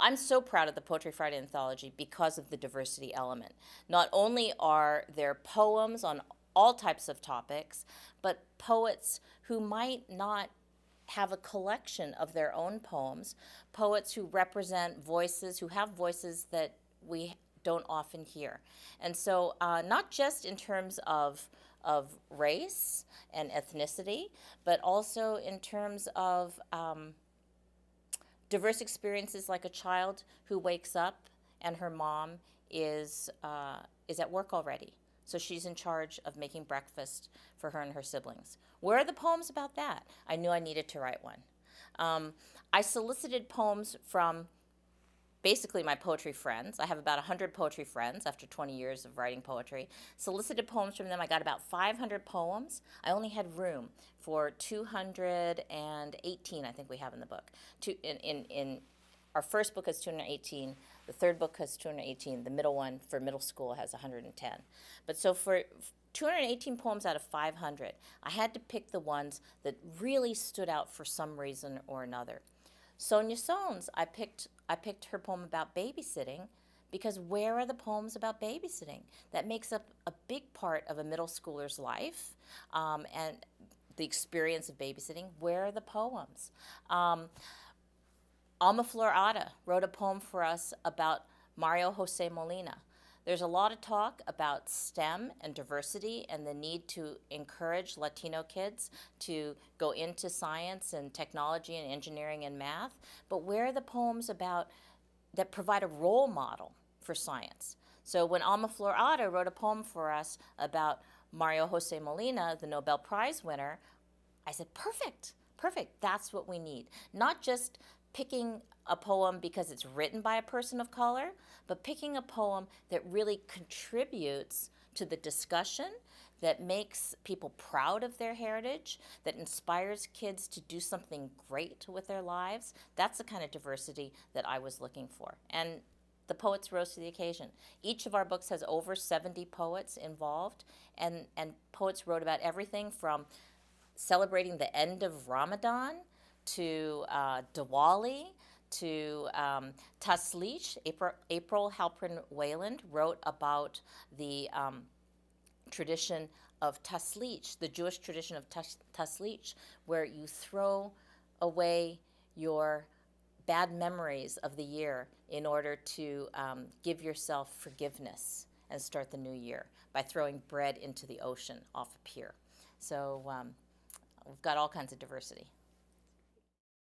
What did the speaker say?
I'm so proud of the Poetry Friday Anthology because of the diversity element. Not only are there poems on all types of topics, but poets who might not have a collection of their own poems, poets who represent voices, who have voices that we don't often hear. And so not just in terms of race and ethnicity, but also in terms of diverse experiences, like a child who wakes up and her mom is at work already. So she's in charge of making breakfast for her and her siblings. Where are the poems about that? I knew I needed to write one. I solicited poems from basically my poetry friends. I have about 100 poetry friends after 20 years of writing poetry. Solicited poems from them. I got about 500 poems. I only had room for 218, I think we have in the book. In our first book is 218. The third book has 218. The middle one for middle school has 110. But so for 218 poems out of 500, I had to pick the ones that really stood out for some reason or another. Sonia Sones, I picked her poem about babysitting because where are the poems about babysitting? That makes up a big part of a middle schooler's life and the experience of babysitting. Where are the poems? Alma Florada wrote a poem for us about Mario Jose Molina. There's a lot of talk about STEM and diversity and the need to encourage Latino kids to go into science and technology and engineering and math. But where are the poems about that provide a role model for science? So when Alma Florada wrote a poem for us about Mario Jose Molina, the Nobel Prize winner, I said, perfect, that's what we need. Not just picking a poem because it's written by a person of color, but picking a poem that really contributes to the discussion, that makes people proud of their heritage, that inspires kids to do something great with their lives. That's the kind of diversity that I was looking for. And the poets rose to the occasion. Each of our books has over 70 poets involved, and poets wrote about everything from celebrating the end of Ramadan to Diwali, to Taslich. April Halpern Wayland wrote about the tradition of Taslich, the Jewish tradition of Taslich, where you throw away your bad memories of the year in order to give yourself forgiveness and start the new year by throwing bread into the ocean off a pier. So we've got all kinds of diversity.